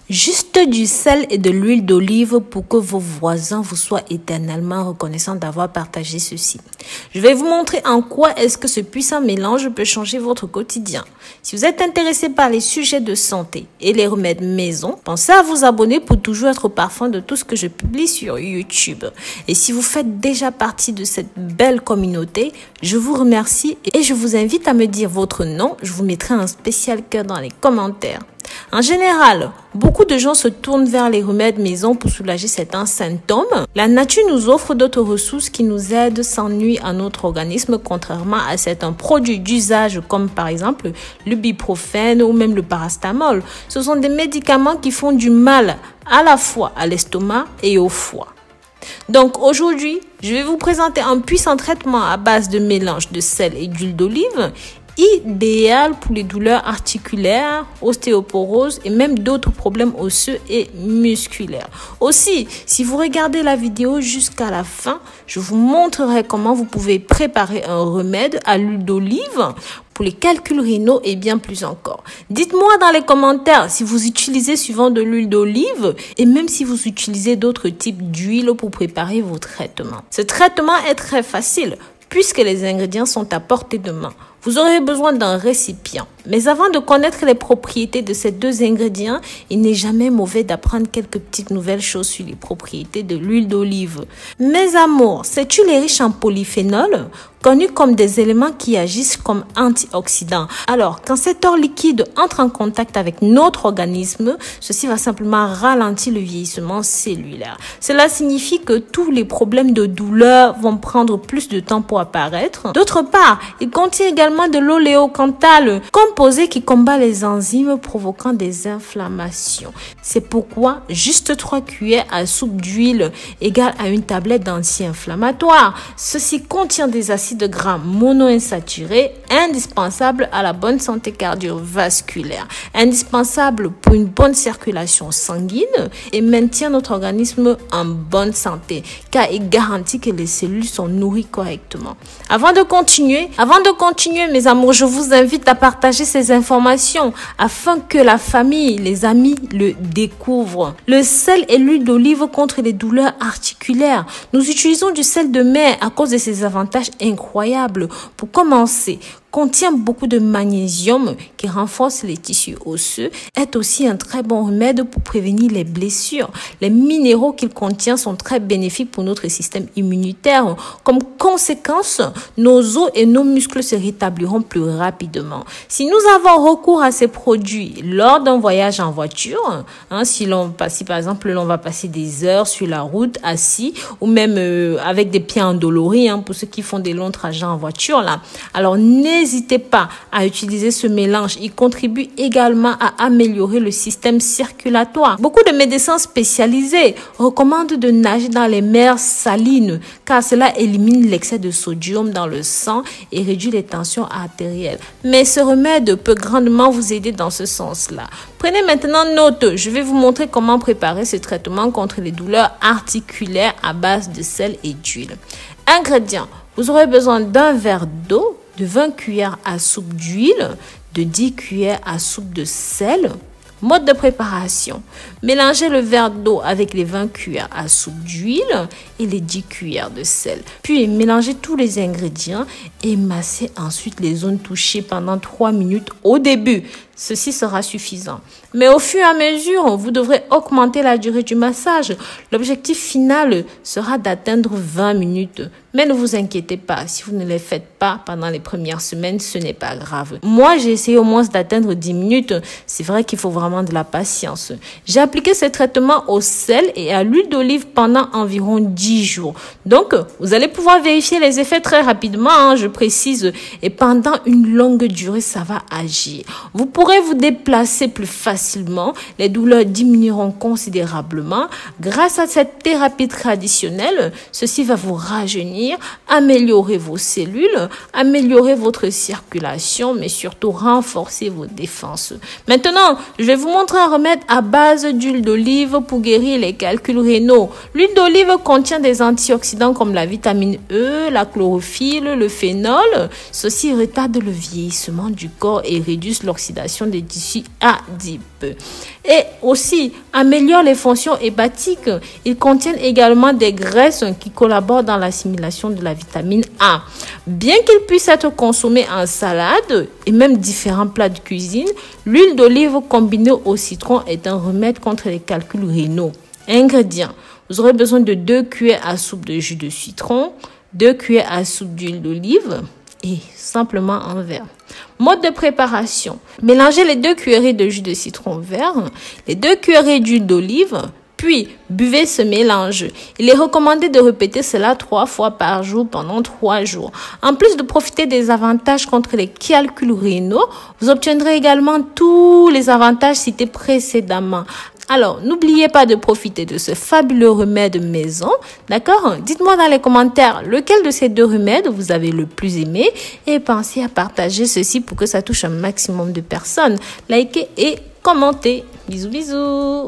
Juste du sel et de l'huile d'olive pour que vos voisins vous soient éternellement reconnaissants d'avoir partagé ceci. Je vais vous montrer en quoi est-ce que ce puissant mélange peut changer votre quotidien. Si vous êtes intéressé par les sujets de santé et les remèdes maison, pensez à vous abonner pour toujours être au parfum de tout ce que je publie sur YouTube. Et si vous faites déjà partie de cette belle communauté, je vous remercie et je vous invite à me dire votre nom. Je vous mettrai un spécial cœur dans les commentaires. En général, beaucoup de gens se tournent vers les remèdes maison pour soulager certains symptômes. La nature nous offre d'autres ressources qui nous aident sans nuire à notre organisme, contrairement à certains produits d'usage comme par exemple l'ibuprofène ou même le paracétamol. Ce sont des médicaments qui font du mal à la fois à l'estomac et au foie. Donc aujourd'hui, je vais vous présenter un puissant traitement à base de mélange de sel et d'huile d'olive, idéal pour les douleurs articulaires, ostéoporose et même d'autres problèmes osseux et musculaires. Aussi, si vous regardez la vidéo jusqu'à la fin, je vous montrerai comment vous pouvez préparer un remède à l'huile d'olive pour les calculs rénaux et bien plus encore. Dites-moi dans les commentaires si vous utilisez souvent de l'huile d'olive et même si vous utilisez d'autres types d'huile pour préparer vos traitements. Ce traitement est très facile puisque les ingrédients sont à portée de main. Vous aurez besoin d'un récipient. Mais avant de connaître les propriétés de ces deux ingrédients, il n'est jamais mauvais d'apprendre quelques petites nouvelles choses sur les propriétés de l'huile d'olive. Mes amours, cette huile est riche en polyphénol, connu comme des éléments qui agissent comme antioxydants. Alors, quand cet or liquide entre en contact avec notre organisme, ceci va simplement ralentir le vieillissement cellulaire. Cela signifie que tous les problèmes de douleur vont prendre plus de temps pour apparaître. D'autre part, il contient également de l'oléocanthal, composé qui combat les enzymes provoquant des inflammations. C'est pourquoi juste 3 cuillères à soupe d'huile égale à une tablette d'anti-inflammatoire. Ceci contient des acides gras monoinsaturés indispensables à la bonne santé cardiovasculaire, indispensables pour une bonne circulation sanguine et maintient notre organisme en bonne santé car il garantit que les cellules sont nourries correctement. Avant de continuer, mes amours, je vous invite à partager ces informations afin que la famille, les amis le découvrent. Le sel et l'huile d'olive contre les douleurs articulaires. Nous utilisons du sel de mer à cause de ses avantages incroyables. Pour commencer, contient beaucoup de magnésium qui renforce les tissus osseux, est aussi un très bon remède pour prévenir les blessures. Les minéraux qu'il contient sont très bénéfiques pour notre système immunitaire. Comme conséquence, nos os et nos muscles se rétabliront plus rapidement. Si nous avons recours à ces produits lors d'un voyage en voiture, si par exemple l'on va passer des heures sur la route assis ou même avec des pieds endoloris, pour ceux qui font des longs trajets en voiture là, alors n'hésitez pas à utiliser ce mélange. Il contribue également à améliorer le système circulatoire. Beaucoup de médecins spécialisés recommandent de nager dans les mers salines car cela élimine l'excès de sodium dans le sang et réduit les tensions artérielles. Mais ce remède peut grandement vous aider dans ce sens-là. Prenez maintenant note. Je vais vous montrer comment préparer ce traitement contre les douleurs articulaires à base de sel et d'huile. Ingrédients. Vous aurez besoin d'un verre d'eau, de 20 cuillères à soupe d'huile, de 10 cuillères à soupe de sel. Mode de préparation. Mélangez le verre d'eau avec les 20 cuillères à soupe d'huile et les 10 cuillères de sel. Puis mélangez tous les ingrédients et massez ensuite les zones touchées pendant 3 minutes au début. Ceci sera suffisant. Mais au fur et à mesure, vous devrez augmenter la durée du massage. L'objectif final sera d'atteindre 20 minutes. Mais ne vous inquiétez pas, si vous ne les faites pas pendant les premières semaines, ce n'est pas grave. Moi, j'ai essayé au moins d'atteindre 10 minutes. C'est vrai qu'il faut vraiment de la patience. J'ai appliqué ce traitement au sel et à l'huile d'olive pendant environ 10 jours. Donc, vous allez pouvoir vérifier les effets très rapidement, je précise. Et pendant une longue durée, ça va agir. Vous pourrez vous déplacer plus facilement. Les douleurs diminueront considérablement. Grâce à cette thérapie traditionnelle, ceci va vous rajeunir, améliorer vos cellules, améliorer votre circulation, mais surtout renforcer vos défenses. Maintenant, je vais vous montrer un remède à base d'huile d'olive pour guérir les calculs rénaux. L'huile d'olive contient des antioxydants comme la vitamine E, la chlorophylle, le phénol. Ceci retarde le vieillissement du corps et réduit l'oxydation formation des tissus adipeux. Et aussi, améliore les fonctions hépatiques. Ils contiennent également des graisses qui collaborent dans l'assimilation de la vitamine A. Bien qu'il puisse être consommé en salade et même différents plats de cuisine, l'huile d'olive combinée au citron est un remède contre les calculs rénaux. Ingrédients. Vous aurez besoin de 2 cuillères à soupe de jus de citron, 2 cuillères à soupe d'huile d'olive et simplement un verre. Mode de préparation. Mélangez les 2 cuillerées de jus de citron vert, les 2 cuillerées d'huile d'olive, puis buvez ce mélange. Il est recommandé de répéter cela 3 fois par jour pendant 3 jours. En plus de profiter des avantages contre les calculs rénaux, vous obtiendrez également tous les avantages cités précédemment. Alors, n'oubliez pas de profiter de ce fabuleux remède maison, d'accord? Dites-moi dans les commentaires lequel de ces 2 remèdes vous avez le plus aimé et pensez à partager ceci pour que ça touche un maximum de personnes. Likez et commentez. Bisous, bisous!